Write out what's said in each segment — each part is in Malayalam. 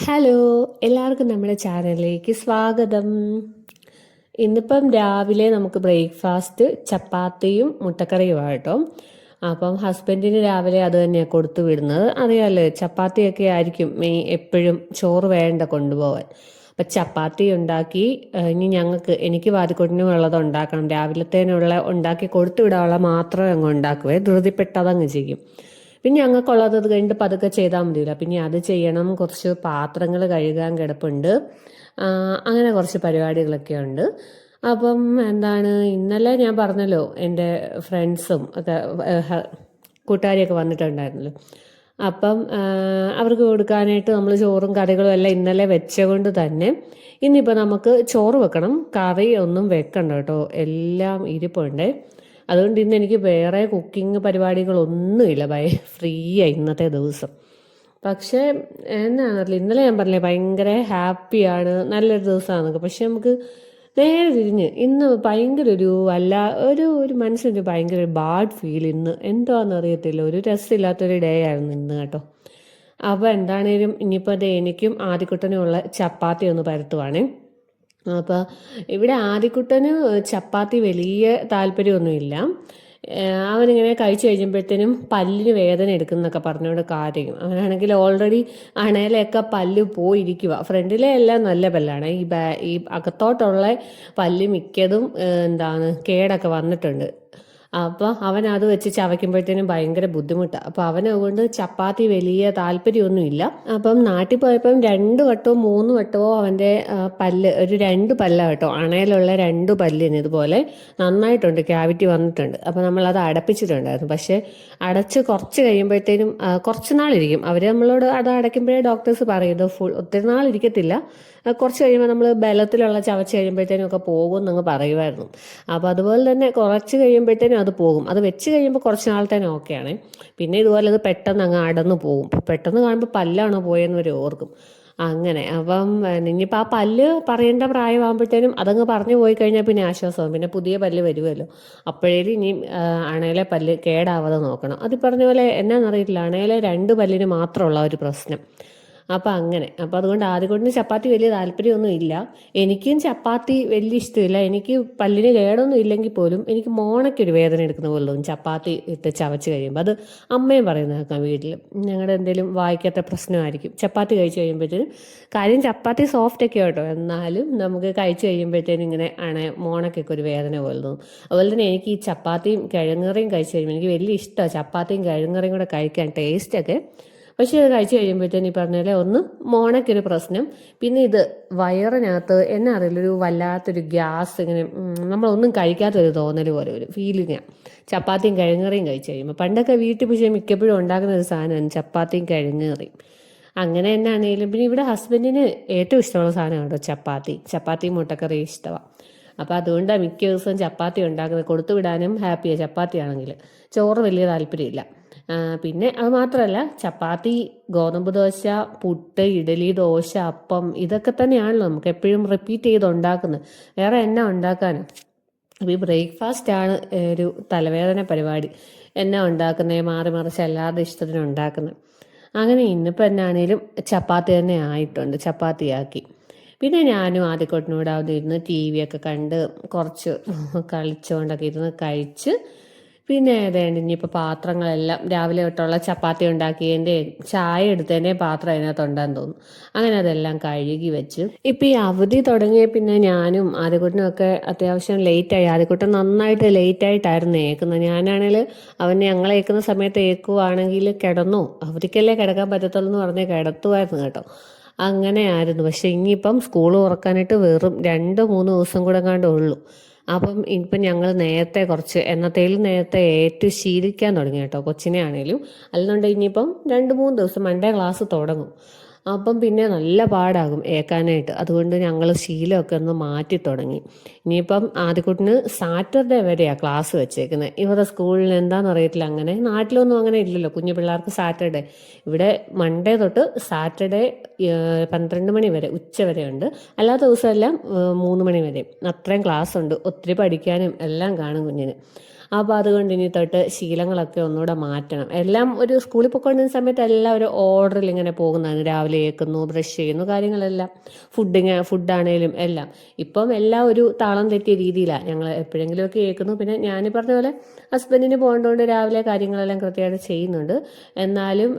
ഹലോ, എല്ലാവർക്കും നമ്മുടെ ചാനലിലേക്ക് സ്വാഗതം. ഇന്നിപ്പം രാവിലെ നമുക്ക് ബ്രേക്ക്ഫാസ്റ്റ് ചപ്പാത്തിയും മുട്ടക്കറിയുമാണ് കേട്ടോ. അപ്പം ഹസ്ബൻഡിന് രാവിലെ അത് തന്നെയാണ് കൊടുത്തു വിടുന്നത്. അറിയാമല്ലോ, ചപ്പാത്തിയൊക്കെ ആയിരിക്കും എപ്പോഴും ചോറ് വേണ്ട കൊണ്ടുപോകാൻ. അപ്പം ചപ്പാത്തി ഉണ്ടാക്കി. ഇനി എനിക്ക് വാരിക്കൊണ്ടിനും ഉള്ളത് ഉണ്ടാക്കണം. രാവിലത്തേനുള്ള ഉണ്ടാക്കി കൊടുത്തു വിടാനുള്ള മാത്രമേ അങ്ങ് ഉണ്ടാക്കുവേ, ധൃതിപ്പെട്ടതങ്ങ് ചെയ്യും. പിന്നെ ഞങ്ങൾക്കുള്ളത് അത് കഴിഞ്ഞിട്ട് പതുക്കെ ചെയ്താൽ മതിയില്ല. പിന്നെ അത് ചെയ്യണം, കുറച്ച് പാത്രങ്ങൾ കഴുകാൻ കിടപ്പുണ്ട്, അങ്ങനെ കുറച്ച് പരിപാടികളൊക്കെ ഉണ്ട്. അപ്പം ഇന്നലെ ഞാൻ പറഞ്ഞല്ലോ, എൻ്റെ ഫ്രണ്ട്സും ഒക്കെ കൂട്ടുകാരിയൊക്കെ വന്നിട്ടുണ്ടായിരുന്നല്ലോ. അപ്പം അവർക്ക് കൊടുക്കാനായിട്ട് നമ്മൾ ചോറും കറികളും എല്ലാം ഇന്നലെ വെച്ചുകൊണ്ട് തന്നെ ഇന്നിപ്പോൾ നമുക്ക് ചോറ് വെക്കണം. കറി ഒന്നും വെക്കണ്ട കേട്ടോ, എല്ലാം ഇരിപ്പുണ്ട്. അതുകൊണ്ട് ഇന്ന് എനിക്ക് വേറെ കുക്കിംഗ് പരിപാടികളൊന്നുമില്ല, ഫ്രീ ആയി ഇന്നത്തെ ദിവസം. പക്ഷേ എന്നാണല്ലോ, ഇന്നലെ ഞാൻ പറഞ്ഞില്ലേ ഭയങ്കര ഹാപ്പിയാണ്, നല്ലൊരു ദിവസമാണെന്നൊക്കെ. പക്ഷെ നമുക്ക് നേരെ തിരിഞ്ഞ് ഇന്ന് ഭയങ്കര ഒരു മനസ്സിനൊരു ഭയങ്കര ബാഡ് ഫീൽ. ഇന്ന് എന്താണെന്ന് അറിയത്തില്ല, ഒരു രസമില്ലാത്തൊരു ഡേ ആയിരുന്നു ഇന്ന് കേട്ടോ. അപ്പോൾ എന്താണേലും ഇനിയിപ്പോൾ അത് എനിക്കും ആദ്യക്കുട്ടനുമുള്ള ചപ്പാത്തി ഒന്ന് പരത്തുവാണേ. അപ്പോൾ ഇവിടെ ആദിക്കുട്ടന് ചപ്പാത്തി വലിയ താല്പര്യമൊന്നുമില്ല. അവനിങ്ങനെ കഴിച്ചു കഴിയുമ്പോഴത്തേനും പല്ലിന് വേദന എടുക്കുന്നൊക്കെ പറഞ്ഞുകൊണ്ട് കാര്യം. അവനാണെങ്കിൽ ഓൾറെഡി അണയിലൊക്കെ പല്ല് പോയിരിക്കുക. ഫ്രണ്ടിലെ എല്ലാം നല്ല പല്ലാണ്, ഈ അകത്തോട്ടുള്ള പല്ല് മിക്കതും കേടൊക്കെ വന്നിട്ടുണ്ട്. അപ്പോൾ അവൻ അത് വെച്ച് ചവയ്ക്കുമ്പോഴത്തേനും ഭയങ്കര ബുദ്ധിമുട്ടാണ്. അപ്പോൾ അവനതുകൊണ്ട് ചപ്പാത്തി വലിയ താല്പര്യമൊന്നുമില്ല. അപ്പം നാട്ടിൽ പോയപ്പം 2 വട്ടമോ 3 വട്ടമോ അവൻ്റെ പല്ല്, ഒരു 2 പല്ല കേട്ടോ, അണയിലുള്ള 2 പല്ലിന് ഇതുപോലെ നന്നായിട്ടുണ്ട്, ക്യാവിറ്റി വന്നിട്ടുണ്ട്. അപ്പോൾ നമ്മളത് അടപ്പിച്ചിട്ടുണ്ടായിരുന്നു. പക്ഷേ അടച്ച് കുറച്ച് കഴിയുമ്പോഴത്തേനും കുറച്ച് നാളിരിക്കും. അവർ നമ്മളോട് അത് അടയ്ക്കുമ്പോഴേ ഡോക്ടേഴ്സ് പറയും ഇത് ഒത്തിരി നാളിരിക്കത്തില്ല, കുറച്ച് കഴിയുമ്പോൾ നമ്മൾ ബലത്തിലുള്ള ചവച്ച് കഴിയുമ്പോഴത്തേനും ഒക്കെ പോകും എന്നങ്ങ് പറയുമായിരുന്നു. അപ്പോൾ അതുപോലെ തന്നെ കുറച്ച് കഴിയുമ്പോഴത്തേനും അത് പോകും. അത് വെച്ച് കഴിയുമ്പോൾ കുറച്ച് നാളത്തേനും ഓക്കെയാണ്. പിന്നെ ഇതുപോലെ അത് പെട്ടെന്ന് അങ്ങ് അടന്നു പോകും. പെട്ടെന്ന് കാണുമ്പോൾ പല്ലാണോ പോയെന്ന് വരെ ഓർക്കും. അങ്ങനെ അപ്പം ഇനിയിപ്പോൾ ആ പല്ല് പറയേണ്ട പ്രായമാകുമ്പോഴത്തേനും അതങ്ങ് പറഞ്ഞു പോയി കഴിഞ്ഞാൽ പിന്നെ ആശ്വാസമാകും. പിന്നെ പുതിയ പല്ല് വരുമല്ലോ, അപ്പോഴേലും ഇനിയും അണയിലെ പല്ല് കേടാവാതെ നോക്കണം. അത് പറഞ്ഞ പോലെ എന്നാന്നറിയില്ല, അണയിലെ 2 പല്ലിന് മാത്രമുള്ള ഒരു പ്രശ്നം. അപ്പം അങ്ങനെ. അപ്പം അതുകൊണ്ട് ആദ്യകൊണ്ടിന് ചപ്പാത്തി വലിയ താല്പര്യമൊന്നും ഇല്ല. എനിക്കും ചപ്പാത്തി വലിയ ഇഷ്ടമില്ല. എനിക്ക് പല്ലിന് കേടൊന്നും ഇല്ലെങ്കിൽ പോലും എനിക്ക് മോണയ്ക്കൊരു വേദന എടുക്കുന്ന പോലെ തോന്നും ചപ്പാത്തി ഇട്ട് ചവച്ച് കഴിയുമ്പോൾ. അത് അമ്മയും പറയുന്നത് കേൾക്കാം വീട്ടിൽ. ഞങ്ങളുടെ എന്തെങ്കിലും വായിക്കാത്ത പ്രശ്നമായിരിക്കും ചപ്പാത്തി കഴിച്ച് കഴിയുമ്പോഴത്തേനും. കാര്യം ചപ്പാത്തി സോഫ്റ്റൊക്കെ കേട്ടോ, എന്നാലും നമുക്ക് കഴിച്ച് കഴിയുമ്പോഴത്തേനും ഇങ്ങനെ മോണയ്ക്കൊക്കെ ഒരു വേദന പോലെ തോന്നും. അതുപോലെ തന്നെ എനിക്ക് ഈ ചപ്പാത്തിയും കിഴങ്ങറിയും കഴിച്ച് കഴിയുമ്പോൾ എനിക്ക് വലിയ ഇഷ്ടമാണ് ചപ്പാത്തിയും കിഴങ്ങറിയും കൂടെ കഴിക്കാൻ, ടേസ്റ്റൊക്കെ. പക്ഷേ ഇത് കഴിച്ച് കഴിയുമ്പോഴത്തേന് ഈ പറഞ്ഞ പോലെ ഒന്ന് മോണയ്ക്കൊരു പ്രശ്നം, പിന്നെ ഇത് വയറിനകത്ത് എന്നാ അറിയില്ല, ഒരു വല്ലാത്തൊരു ഗ്യാസ്, ഇങ്ങനെ നമ്മളൊന്നും കഴിക്കാത്തൊരു തോന്നൽ പോലെ ഒരു ഫീലിങ്ങാണ് ചപ്പാത്തിയും കിഴങ്ങറിയും കഴിച്ച് കഴിയുമ്പോൾ. പണ്ടൊക്കെ വീട്ടിൽ പക്ഷേ മിക്കപ്പോഴും ഉണ്ടാക്കുന്ന ഒരു സാധനമാണ് ചപ്പാത്തിയും കിഴങ്ങറിയും. അങ്ങനെ തന്നെയാണെങ്കിലും പിന്നെ ഇവിടെ ഹസ്ബൻഡിന് ഏറ്റവും ഇഷ്ടമുള്ള സാധനമാണ് കേട്ടോ ചപ്പാത്തിയും മുട്ടക്കറി ഇഷ്ടമാണ്. അപ്പോൾ അതുകൊണ്ടാണ് മിക്ക ദിവസവും ചപ്പാത്തി ഉണ്ടാക്കുന്നത്. കൊടുത്തു വിടാനും ഹാപ്പിയാണ് ചപ്പാത്തിയാണെങ്കിൽ. ചോറ് വലിയ താല്പര്യമില്ല. പിന്നെ അത് മാത്രമല്ല, ചപ്പാത്തി, ഗോതമ്പ് ദോശ, പുട്ട്, ഇഡലി, ദോശ, അപ്പം, ഇതൊക്കെ തന്നെയാണല്ലോ നമുക്ക് എപ്പോഴും റിപ്പീറ്റ് ചെയ്ത് ഉണ്ടാക്കുന്നത്. വേറെ എന്നാ ഉണ്ടാക്കാനും. അപ്പോൾ ഈ ബ്രേക്ക്ഫാസ്റ്റാണ് ഒരു തലവേദന പരിപാടി. എന്നാ ഉണ്ടാക്കുന്നത്, മാറി മറിച്ച് എല്ലാവരുടെ ഇഷ്ടത്തിന് ഉണ്ടാക്കുന്നത്. അങ്ങനെ ഇന്നിപ്പോൾ എന്നാണേലും ചപ്പാത്തി തന്നെ ആയിട്ടുണ്ട്, ചപ്പാത്തിയാക്കി. പിന്നെ ഞാനും ആദ്യക്കൊട്ടിനോട് അവിടെ ഇരുന്ന് ടി വി ഒക്കെ കണ്ട് കുറച്ച് കളിച്ചുകൊണ്ടൊക്കെ ഇരുന്ന് കഴിച്ച്. പിന്നെ ഏതേണ്ട ഇനിയിപ്പോൾ പാത്രങ്ങളെല്ലാം രാവിലെ തൊട്ടുള്ള ചപ്പാത്തി ഉണ്ടാക്കിയതിൻ്റെ ചായ എടുത്തതിൻ്റെ പാത്രം അതിനകത്തുണ്ടെന്ന് തോന്നുന്നു. അങ്ങനെ അതെല്ലാം കഴുകി വെച്ച്. ഇപ്പം ഈ അവധി തുടങ്ങിയ പിന്നെ ഞാനും ആദ്യക്കുട്ടനും ഒക്കെ അത്യാവശ്യം ലേറ്റായി. ആദ്യക്കുട്ടൻ നന്നായിട്ട് ലേറ്റായിട്ടായിരുന്നു ഏക്കുന്നത്. ഞാനാണെങ്കിൽ അവനെ ഞങ്ങളെ ഏക്കുന്ന സമയത്ത് ഏക്കുവാണെങ്കിൽ കിടന്നു, അവധിക്കല്ലേ കിടക്കാൻ പറ്റത്തുള്ളൂ എന്ന് പറഞ്ഞ് കിടത്തുമായിരുന്നു കേട്ടോ. അങ്ങനെയായിരുന്നു. പക്ഷെ ഇനിയിപ്പം സ്കൂൾ തുറക്കാനായിട്ട് വെറും 2-3 ദിവസം കൂടെ കണ്ടേ ഉള്ളൂ. അപ്പം ഇപ്പം ഞങ്ങൾ നേരത്തെ കുറച്ച് എന്നത്തേലും നേരത്തെ ശീലിക്കാൻ തുടങ്ങി കേട്ടോ, കൊച്ചിനെ ആണേലും. അല്ലെന്നുണ്ടെങ്കിൽ ഇനിയിപ്പം 2-3 ദിവസം മൺഡേ ക്ലാസ് തുടങ്ങും. അപ്പം പിന്നെ നല്ല പാടാകും ഏക്കാനായിട്ട്. അതുകൊണ്ട് ഞങ്ങൾ ശീലമൊക്കെ ഒന്ന് മാറ്റി തുടങ്ങി. ഇനിയിപ്പം ആദ്യക്കുട്ടിന് സാറ്റർഡേ വരെയാണ് ക്ലാസ് വെച്ചേക്കുന്നത്. ഇവരുടെ സ്കൂളിൽ എന്താണെന്ന് അറിയത്തില്ല, അങ്ങനെ നാട്ടിലൊന്നും അങ്ങനെ ഇല്ലല്ലോ കുഞ്ഞു പിള്ളേർക്ക് സാറ്റർഡേ. ഇവിടെ മൺഡേ തൊട്ട് സാറ്റർഡേ 12 മണി വരെ, ഉച്ച വരെ ഉണ്ട്. അല്ലാത്ത ദിവസമെല്ലാം 3 മണി വരെ. അത്രയും ക്ലാസ് ഉണ്ട്. ഒത്തിരി പഠിക്കാനും എല്ലാം കാണും കുഞ്ഞിന്. അപ്പോൾ അതുകൊണ്ട് ഇനി തൊട്ട് ശീലങ്ങളൊക്കെ ഒന്നുകൂടെ മാറ്റണം. എല്ലാം ഒരു സ്കൂളിൽ പോയിക്കൊണ്ടിരുന്ന സമയത്ത് എല്ലാം ഒരു ഓർഡറിൽ ഇങ്ങനെ പോകുന്നതാണ്. രാവിലെ ഏൽക്കുന്നു, ബ്രഷ് ചെയ്യുന്നു, കാര്യങ്ങളെല്ലാം ഫുഡാണേലും എല്ലാം. ഇപ്പം എല്ലാം ഒരു താളം തെറ്റിയ രീതിയിലാണ്. ഞങ്ങൾ എപ്പോഴെങ്കിലുമൊക്കെ ഏൽക്കുന്നു. പിന്നെ ഞാൻ പറഞ്ഞ പോലെ ഹസ്ബൻഡിന് പോകേണ്ടതുകൊണ്ട് രാവിലെ കാര്യങ്ങളെല്ലാം കൃത്യമായിട്ട് ചെയ്യുന്നുണ്ട്. എന്നാലും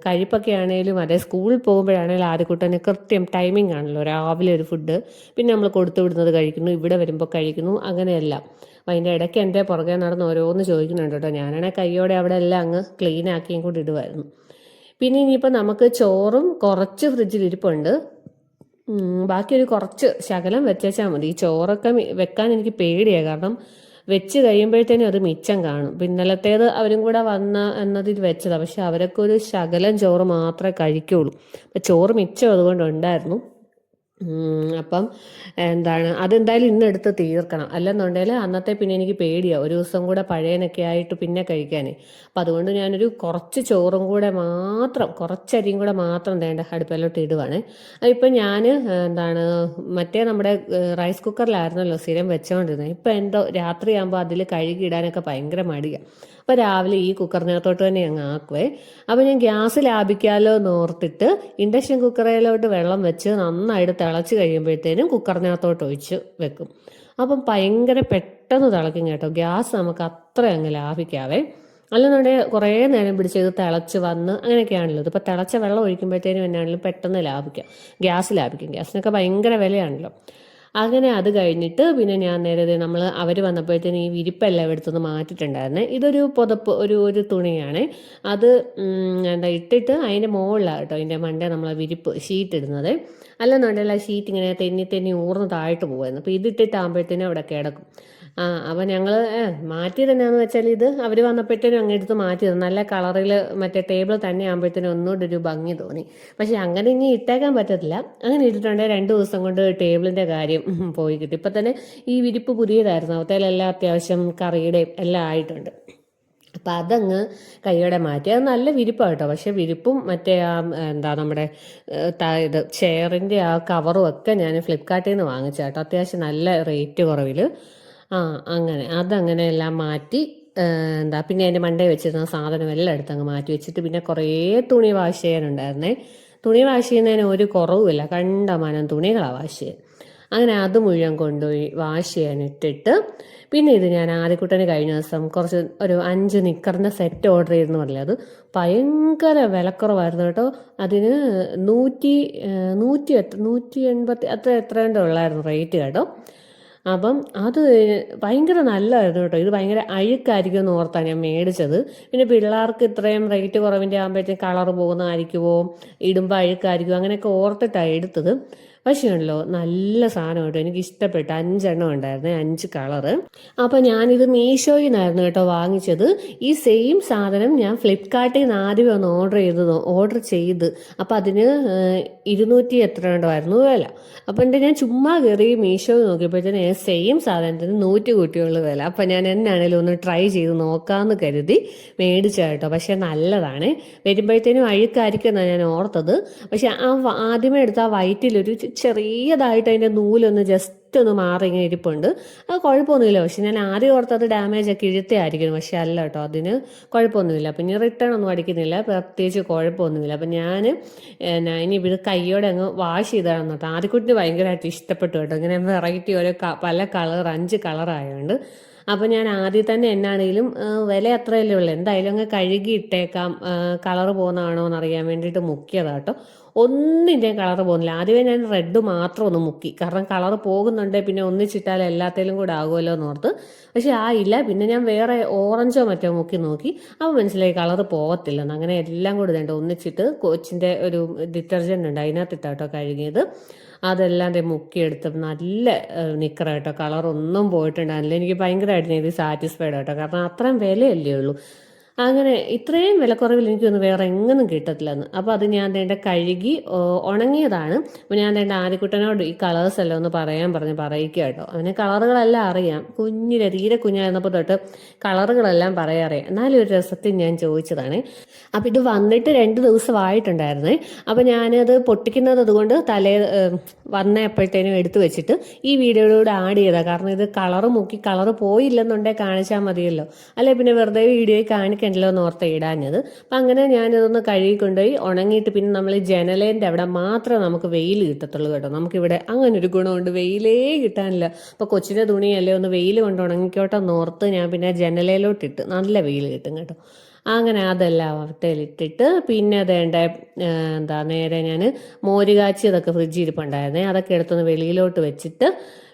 കഴിപ്പൊക്കെ ആണെങ്കിലും അതെ, സ്കൂളിൽ പോകുമ്പോഴാണെങ്കിലും ആദ്യക്കുട്ടന് കൃത്യം ടൈമിംഗ് ആണല്ലോ. രാവിലെ ഒരു ഫുഡ്, പിന്നെ നമ്മൾ കൊടുത്തു വിടുന്നത് കഴിക്കുന്നു, ഇവിടെ വരുമ്പോൾ കഴിക്കുന്നു, അങ്ങനെയല്ല. അപ്പം അതിൻ്റെ ഇടയ്ക്ക് എൻ്റെ പുറകെ നടന്ന് ഓരോന്ന് ചോദിക്കുന്നുണ്ട് കേട്ടോ. ഞാനാണെങ്കിൽ കയ്യോടെ അവിടെ എല്ലാം അങ്ങ് ക്ലീൻ ആക്കിയും കൂടി ഇടുമായിരുന്നു. പിന്നെ ഇനിയിപ്പോൾ നമുക്ക് ചോറും കുറച്ച് ഫ്രിഡ്ജിൽ ഇരിപ്പുണ്ട്. ബാക്കി ഒരു കുറച്ച് ശകലം വെച്ചാൽ മതി. ഈ ചോറൊക്കെ വെക്കാൻ എനിക്ക് പേടിയാണ്. കാരണം വെച്ച് കഴിയുമ്പോഴത്തേനും അത് മിച്ചം കാണും. ഇന്നലത്തേത് അവരും കൂടെ വന്ന എന്നതിൽ വെച്ചതാണ്. പക്ഷെ അവരൊക്കെ ഒരു ശകലം ചോറ് മാത്രമേ കഴിക്കുള്ളൂ. അപ്പം ചോറ് മിച്ചം അതുകൊണ്ട് ഉണ്ടായിരുന്നു. അപ്പം അതെന്തായാലും ഇന്ന് എടുത്ത് തീർക്കണം. അല്ലെന്നുണ്ടെങ്കിൽ അന്നത്തെ പിന്നെ എനിക്ക് പേടിയാണ്, ഒരു ദിവസം കൂടെ പഴയനൊക്കെ ആയിട്ട് പിന്നെ കഴിക്കാനേ. അപ്പം അതുകൊണ്ട് ഞാനൊരു കുറച്ച് ചോറും കൂടെ മാത്രം, കുറച്ചരിയും കൂടെ മാത്രം അടുപ്പിലോട്ട് ഇടുവാണ്. ഇപ്പം ഞാൻ മറ്റേ നമ്മുടെ റൈസ് കുക്കറിലായിരുന്നല്ലോ സ്ഥിരം വെച്ചുകൊണ്ടിരുന്നത്. ഇപ്പം എന്തോ രാത്രിയാകുമ്പോൾ അതിൽ കഴുകിയിടാനൊക്കെ ഭയങ്കര മടിയാണ്. അപ്പോൾ രാവിലെ ഈ കുക്കറിനകത്തോട്ട് തന്നെ അങ്ങ് ആക്കുവേ. അപ്പോൾ ഞാൻ ഗ്യാസ് ലാഭിക്കാമല്ലോ എന്ന് ഓർത്തിട്ട് ഇൻഡക്ഷൻ കുക്കറിലോട്ട് വെള്ളം വെച്ച് നന്നായിട്ട് തിളച്ച് കഴിയുമ്പോഴത്തേനും കുക്കറിനകത്തോട്ട് ഒഴിച്ച് വെക്കും. അപ്പം ഭയങ്കര പെട്ടെന്ന് തിളയ്ക്കും കേട്ടോ. ഗ്യാസ് നമുക്ക് അത്ര അങ്ങ് ലാഭിക്കാവേ. അല്ലെന്നുണ്ടെങ്കിൽ കുറേ നേരം പിടിച്ച് ഇത് തിളച്ച് വന്ന് അങ്ങനെയൊക്കെയാണല്ലോ. ഇതിപ്പോൾ തിളച്ച വെള്ളം ഒഴിക്കുമ്പോഴത്തേനും എന്നാണെങ്കിലും പെട്ടെന്ന് ലാഭിക്കാം, ഗ്യാസ് ലാഭിക്കും. ഗ്യാസിനൊക്കെ ഭയങ്കര വിലയാണല്ലോ. അങ്ങനെ അത് കഴിഞ്ഞിട്ട് പിന്നെ ഞാൻ നേരത്തെ അവർ വന്നപ്പോഴത്തേന് ഈ വിരിപ്പെല്ലാം എടുത്തൊന്ന് മാറ്റിയിട്ടുണ്ടായിരുന്നേ. ഇതൊരു പുതപ്പ്, ഒരു തുണിയാണ്. അത് ഇട്ടിട്ട് അതിൻ്റെ മുകളിലാണ് കേട്ടോ ഇതിൻ്റെ മണ്ടേ നമ്മൾ വിരിപ്പ് ഷീറ്റ് ഇടുന്നത്. അല്ലെന്നുണ്ടെങ്കിൽ ആ ഷീറ്റ് ഇങ്ങനെ തെന്നി തെന്നി ഊർന്ന് താഴോട്ട് പോകുമായിരുന്നു. അപ്പോൾ ഇതിട്ടിട്ടാകുമ്പോഴത്തേനും അവിടെ കിടക്കും. അപ്പം ഞങ്ങൾ മാറ്റിയത് എന്നാന്ന് വെച്ചാൽ ഇത് അവർ വന്നപ്പോഴത്തേനും അങ്ങ് എടുത്ത് മാറ്റിയത്. നല്ല കളറിൽ മറ്റേ ടേബിൾ തന്നെ ആകുമ്പോഴത്തേനും ഒന്നുകൂടി ഒരു ഭംഗി തോന്നി. പക്ഷെ അങ്ങനെ ഇനി ഇട്ടേക്കാൻ പറ്റത്തില്ല. അങ്ങനെ ഇട്ടിട്ടുണ്ടെങ്കിൽ 2 ദിവസം കൊണ്ട് ടേബിളിൻ്റെ കാര്യം പോയി കിട്ടി. ഇപ്പം തന്നെ ഈ വിരിപ്പ് പുതിയതായിരുന്നു. അവത്തേലെല്ലാം അത്യാവശ്യം കറിയുടെയും എല്ലാം ആയിട്ടുണ്ട്. അപ്പം അതങ്ങ് കൈയോടെ മാറ്റി. അത് നല്ല വിരിപ്പാണ് കേട്ടോ. പക്ഷെ വിരിപ്പും മറ്റേ നമ്മുടെ ഇത് ചെയറിൻ്റെ ആ കവറും ഒക്കെ ഞാൻ ഫ്ലിപ്കാർട്ടിൽ നിന്ന് വാങ്ങിച്ച കേട്ടോ. അത്യാവശ്യം നല്ല റേറ്റ് കുറവിൽ. അതങ്ങനെ എല്ലാം മാറ്റി. പിന്നെ അതിൻ്റെ മണ്ടേ വെച്ചിരുന്ന സാധനം എല്ലാം എടുത്തങ്ങ് മാറ്റി വെച്ചിട്ട് പിന്നെ കുറേ തുണി വാഷ് ചെയ്യാനുണ്ടായിരുന്നേ. തുണി വാഷ് ചെയ്യുന്നതിന് ഒരു കുറവുമില്ല, കണ്ടമാനം തുണികളാണ് വാഷ് ചെയ്യാൻ. അങ്ങനെ അത് മുഴുവൻ കൊണ്ടുപോയി വാഷ് ചെയ്യാനിട്ടിട്ട് പിന്നെ ഇത് ഞാൻ ആദ്യക്കുട്ടന് കഴിഞ്ഞ ദിവസം ഒരു 5 നിക്കറിൻ്റെ സെറ്റ് ഓർഡർ ചെയ്തെന്ന് പറഞ്ഞത്. അത് ഭയങ്കര വിലക്കുറവായിരുന്നു കേട്ടോ. അതിന് 180 എത്ര ഉള്ളായിരുന്നു റേറ്റ് കേട്ടോ. അപ്പം അത് ഭയങ്കര നല്ലതായിരുന്നു കേട്ടോ. ഇത് ഭയങ്കര അഴുക്കായിരിക്കും എന്ന് ഓർത്താണ് ഞാൻ മേടിച്ചത്. പിന്നെ പിള്ളേർക്ക് ഇത്രയും റേറ്റ് കുറവിൻ്റെ ആകുമ്പോഴത്തേക്കും കളർ പോകുന്നതായിരിക്കുമോ, ഇടുമ്പോൾ അഴുക്കായിരിക്കുമോ, അങ്ങനെയൊക്കെ ഓർത്തിട്ടാണ് എടുത്തത്. പക്ഷേ ഉണ്ടല്ലോ, നല്ല സാധനം കേട്ടോ. എനിക്ക് ഇഷ്ടപ്പെട്ടു. 5 എണ്ണം ഉണ്ടായിരുന്നേ, 5 കളറ്. അപ്പം ഞാനിത് മീഷോയിൽ നിന്നായിരുന്നു കേട്ടോ വാങ്ങിച്ചത്. ഈ സെയിം സാധനം ഞാൻ ഫ്ലിപ്കാർട്ടിൽ നിന്ന് ആദ്യം ഒന്ന് ഓർഡർ ചെയ്ത് അപ്പം അതിന് 200 എത്ര ആയിരുന്നു വില. അപ്പം ഞാൻ ചുമ്മാ കയറി മീഷോയിൽ നോക്കിയപ്പോഴത്തേന് സെയിം സാധനത്തിന് 100 കൂട്ടിയുള്ള വില. അപ്പം ഞാൻ എന്നാണേലും ഒന്ന് ട്രൈ ചെയ്ത് നോക്കാമെന്ന് കരുതി മേടിച്ച കേട്ടോ. പക്ഷെ നല്ലതാണ്. വരുമ്പോഴത്തേനും അഴുക്കായിരിക്കും എന്നാണ് ഞാൻ ഓർത്തത്. പക്ഷെ ആദ്യമേ എടുത്ത ആ വയറ്റിലൊരു ചെറിയതായിട്ട് അതിൻ്റെ നൂലൊന്ന് ജസ്റ്റ് ഒന്ന് മാറി ഇങ്ങനെ ഇരിപ്പുണ്ട്. അത് കുഴപ്പമൊന്നുമില്ല. പക്ഷെ ഞാൻ ആദ്യം ഓർത്തത് ഡാമേജ് ഒക്കെ ഇഴുത്തായിരിക്കും. പക്ഷെ അല്ല കേട്ടോ, അതിന് കുഴപ്പമൊന്നുമില്ല. അപ്പം ഇനി റിട്ടേൺ ഒന്നും അടിക്കുന്നില്ല, പ്രത്യേകിച്ച് കുഴപ്പമൊന്നുമില്ല. അപ്പം ഞാൻ ഇനി ഇത് കയ്യോടെ അങ്ങ് വാഷ് ചെയ്തതാണ് കേട്ടോ. ആദ്യക്കുട്ടിന് ഭയങ്കരമായിട്ട് ഇഷ്ടപ്പെട്ടു കേട്ടോ. ഇങ്ങനെ വെറൈറ്റി പല കളർ 5 കളറായതുകൊണ്ട്. അപ്പം ഞാൻ ആദ്യം തന്നെ എന്നാണെങ്കിലും വില അത്രയല്ലേ ഉള്ളൂ, എന്തായാലും അങ്ങ് കഴുകി ഇട്ടേക്കാം, കളർ പോകുന്നതാണോ എന്നറിയാൻ വേണ്ടിയിട്ട് മുക്കിയതാട്ടോ. ഒന്നിൻ്റെയും കളർ പോകുന്നില്ല. ആദ്യമേ ഞാൻ റെഡ് മാത്രം ഒന്ന് മുക്കി, കാരണം കളർ പോകുന്നുണ്ട് പിന്നെ ഒന്നിച്ചിട്ടാൽ എല്ലാത്തേലും കൂടെ ആകുമല്ലോ എന്നോർത്ത്. പക്ഷെ ഇല്ല. പിന്നെ ഞാൻ വേറെ ഓറഞ്ചോ മറ്റോ മുക്കി നോക്കി, അപ്പോൾ മനസ്സിലായി കളർ പോകത്തില്ലെന്ന്. അങ്ങനെ എല്ലാം കൂടി ഒന്നിച്ചിട്ട് കൊച്ചിൻ്റെ ഒരു ഡിറ്റർജൻറ്റ് ഉണ്ട്, അതിനകത്തിട്ടാട്ടോ കഴുകിയത്. അതെല്ലാം മുക്കിയെടുത്ത് നല്ല നിക്കറ കേട്ടോ. കളറൊന്നും പോയിട്ടുണ്ടായിരുന്നില്ല. എനിക്ക് ഭയങ്കരമായിട്ട് ഇത് സാറ്റിസ്ഫൈഡ് കേട്ടോ. കാരണം അത്രയും വിലയല്ലേ ഉള്ളൂ. അങ്ങനെ ഇത്രയും വിലക്കുറവിൽ എനിക്കൊന്നും വേറെ എങ്ങും കിട്ടത്തില്ലെന്ന്. അപ്പോൾ അത് ഞാൻ വേണ്ട കഴുകി ഉണങ്ങിയതാണ്. അപ്പോൾ ഞാൻ വേണ്ട ആര്യക്കുട്ടനോട് ഈ കളേഴ്സ് എല്ലാം ഒന്ന് പറയിക്കുക കേട്ടോ. അവന് കളറുകളെല്ലാം അറിയാം. തീരെ കുഞ്ഞായിരുന്നപ്പോൾ തൊട്ട് കളറുകളെല്ലാം പറയാറിയാം. എന്നാലും ഒരു രസത്തിൽ ഞാൻ ചോദിച്ചതാണ്. അപ്പം ഇത് വന്നിട്ട് 2 ദിവസമായിട്ടുണ്ടായിരുന്നേ. അപ്പം ഞാനത് പൊട്ടിക്കുന്നത് അതുകൊണ്ട് വന്നപ്പോഴത്തേനും എടുത്തു വെച്ചിട്ട് ഈ വീഡിയോയിലൂടെ ആഡ് ചെയ്തതാണ്. കാരണം ഇത് കളറ് മുക്കി കളറ് പോയില്ലെന്നുണ്ടെങ്കിൽ കാണിച്ചാൽ മതിയല്ലോ, അല്ലെ പിന്നെ വെറുതെ വീഡിയോയിൽ കാണിക്കണ്ടല്ലോ എന്ന് ഓർത്ത് ഇടാഞ്ഞത്. അപ്പം അങ്ങനെ ഞാനിതൊന്ന് കഴുകി കൊണ്ടുപോയി ഉണങ്ങിയിട്ട് പിന്നെ നമ്മൾ ജനലേൻ്റെ അവിടെ മാത്രമേ നമുക്ക് വെയിൽ കിട്ടത്തുള്ളൂ കേട്ടോ. നമുക്കിവിടെ അങ്ങനെ ഒരു ഗുണമുണ്ട്, വെയിലേ കിട്ടാനില്ല. അപ്പോൾ കൊച്ചിൻ്റെ തുണിയല്ലേ ഒന്ന് വെയിൽ കൊണ്ട് ഉണങ്ങിക്കോട്ടെ എന്നോർത്ത് ഞാൻ പിന്നെ ജനലയിലോട്ടിട്ട് നല്ല വെയിൽ കിട്ടും കേട്ടോ. അങ്ങനെ അതെല്ലാം അവട്ടയിലിട്ടിട്ട് പിന്നെ അതേണ്ട നേരെ ഞാൻ മോര് കാച്ചിയതൊക്കെ ഫ്രിഡ്ജിൽ ഇരിപ്പുണ്ടായിരുന്നേ, അതൊക്കെ എടുത്തൊന്ന് വെളിയിലോട്ട് വെച്ചിട്ട്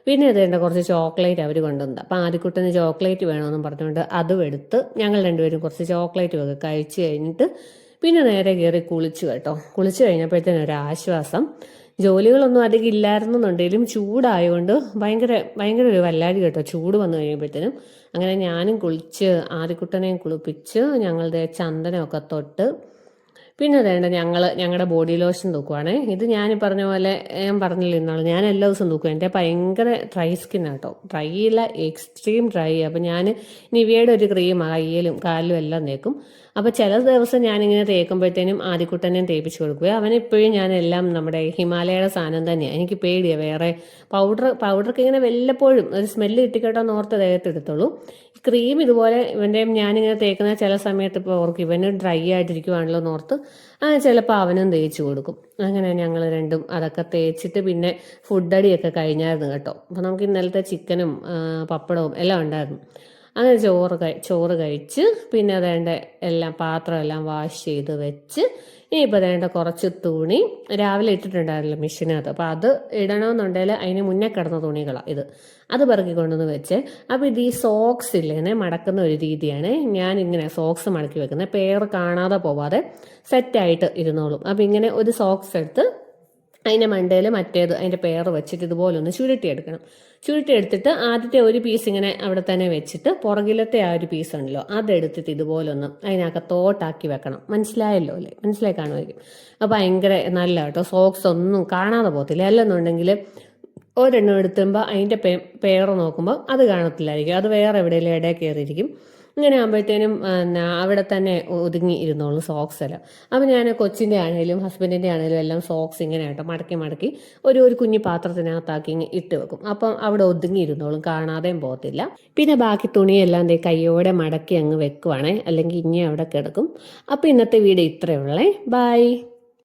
പിന്നെ അതേണ്ട കുറച്ച് ചോക്ലേറ്റ് അവർ കൊണ്ടുവന്നത്. അപ്പം ആദ്യക്കുട്ടന് ചോക്ലേറ്റ് വേണമെന്നും പറഞ്ഞുകൊണ്ട് അതും എടുത്ത് ഞങ്ങൾ രണ്ടുപേരും കുറച്ച് ചോക്ലേറ്റും ഒക്കെ കഴിച്ച് കഴിഞ്ഞിട്ട് പിന്നെ നേരെ കയറി കുളിച്ചു കേട്ടോ. കുളിച്ചു കഴിഞ്ഞപ്പോഴത്തേനും ഒരു ആശ്വാസം. ജോലികളൊന്നും അധികം ഇല്ലായിരുന്നുണ്ടെങ്കിലും ചൂടായതുകൊണ്ട് ഭയങ്കര ഒരു വല്ലാതി കേട്ടോ ചൂട് വന്നു കഴിയുമ്പോഴത്തേനും. അങ്ങനെ ഞാനും കുളിച്ച് ആദ്യക്കുട്ടനെയും കുളിപ്പിച്ച് ഞങ്ങളുടെ ചന്ദനമൊക്കെ തൊട്ട് പിന്നെ വേണ്ട ഞങ്ങളുടെ ബോഡി ലോഷൻ തൂക്കുവാണേ. ഇത് ഞാൻ പറഞ്ഞ പോലെ ഞാൻ പറഞ്ഞില്ല ഇന്നാൾ ഞാൻ എല്ലാ ദിവസവും തൂക്കും. എൻ്റെ ഭയങ്കര ഡ്രൈ സ്കിന്നാട്ടോ, ഡ്രൈ ഇല്ല എക്സ്ട്രീം ഡ്രൈ. അപ്പം ഞാൻ നിവിയയുടെ ഒരു ക്രീം കയ്യിലും കാലിലും എല്ലാം തേക്കും. അപ്പോൾ ചില ദിവസം ഞാനിങ്ങനെ തേക്കുമ്പോഴത്തേനും ആദ്യക്കുട്ടനെയും തേപ്പിച്ച് കൊടുക്കുക. അവനെപ്പോഴും ഞാനെല്ലാം നമ്മുടെ ഹിമാലയയുടെ സാധനം തന്നെയാണ്. എനിക്ക് പേടിയാണ് വേറെ പൗഡർക്ക് ഇങ്ങനെ വല്ലപ്പോഴും ഒരു സ്മെല്ല് കിട്ടിക്കോട്ടെ എന്ന് ഓർത്ത് ദേഹത്തെടുത്തോളൂ. ക്രീം ഇതുപോലെ ഇവൻ്റെയും ഞാനിങ്ങനെ തേക്കുന്ന ചില സമയത്ത് ഇപ്പോൾ ഓർക്കും ഇവന് ഡ്രൈ ആയിട്ടിരിക്കുവാണല്ലോ എന്നോർത്ത് ചിലപ്പോൾ അവനും തേച്ച് കൊടുക്കും. അങ്ങനെ ഞങ്ങൾ രണ്ടും അതൊക്കെ തേച്ചിട്ട് പിന്നെ ഫുഡടിയൊക്കെ കഴിഞ്ഞായിരുന്നു കേട്ടോ. അപ്പോൾ നമുക്ക് ഇന്നലത്തെ ചിക്കനും പപ്പടവും എല്ലാം ഉണ്ടായിരുന്നു. അങ്ങനെ ചോറ് കഴിച്ച് പിന്നെ അതേണ്ട പാത്രം എല്ലാം വാഷ് ചെയ്ത് വെച്ച് ഇനിയിപ്പോൾ അതേണ്ട കുറച്ച് തുണി രാവിലെ ഇട്ടിട്ടുണ്ടായിരുന്നല്ലോ മെഷീനകത്ത്, അപ്പോൾ അത് ഇടണമെന്നുണ്ടെങ്കിൽ അതിന് മുന്നേ കിടന്ന തുണികളാണ് അത് പെറുക്കി കൊണ്ടുവന്ന് വെച്ച്. അപ്പോൾ ഇത് ഈ സോക്സ് ഇല്ലേ മടക്കുന്ന ഒരു രീതിയാണ്. ഞാനിങ്ങനെ സോക്സ് മടക്കി വെക്കുന്നത് പേർ കാണാതെ പോവാതെ സെറ്റായിട്ട് ഇരുന്നോളും. അപ്പോൾ ഇങ്ങനെ ഒരു സോക്സ് എടുത്ത് അതിൻ്റെ മണ്ടയിൽ അതിൻ്റെ പേർ വെച്ചിട്ട് ഇതുപോലെ ഒന്ന് ചുരുട്ടിയെടുത്തിട്ട് ആദ്യത്തെ ഒരു പീസ് ഇങ്ങനെ അവിടെ തന്നെ വെച്ചിട്ട് പുറകിലത്തെ ആ ഒരു പീസ് ഉണ്ടല്ലോ അതെടുത്തിട്ട് ഇതുപോലെ ഒന്ന് അതിനകത്തോട്ടാക്കി വെക്കണം. മനസ്സിലായി കാണുമായിരിക്കും. അപ്പോൾ ഭയങ്കര നല്ല കേട്ടോ, സോക്സ് ഒന്നും കാണാതെ പോകത്തില്ല. അല്ലെന്നുണ്ടെങ്കിൽ ഒരെണ്ണം എടുത്തുമ്പോൾ അതിൻ്റെ പേർ നോക്കുമ്പോൾ അത് കാണത്തില്ലായിരിക്കും, അത് വേറെ എവിടെയെങ്കിലും ഇടയിൽ കയറിയിരിക്കും. ഇങ്ങനെ ആകുമ്പോഴത്തേനും അവിടെ തന്നെ ഒതുങ്ങി ഇരുന്നോളും സോക്സ് എല്ലാം. അപ്പം ഞാൻ കൊച്ചിൻ്റെ ആണെങ്കിലും ഹസ്ബൻഡിൻ്റെ ആണെങ്കിലും എല്ലാം സോക്സ് ഇങ്ങനെ കേട്ടോ മടക്കി ഒരു കുഞ്ഞു പാത്രത്തിനകത്താക്കി ഇട്ട് വെക്കും. അപ്പം അവിടെ ഒതുങ്ങി ഇരുന്നോളും, കാണാതെയും പോകത്തില്ല. പിന്നെ ബാക്കി തുണിയെല്ലാം കയ്യോടെ മടക്കി അങ്ങ് വെക്കുവാണേ, അല്ലെങ്കിൽ ഇനി അവിടെ കിടക്കും. അപ്പം ഇന്നത്തെ വീഡിയോ ഇത്രയേ ഉള്ളേ. ബൈ.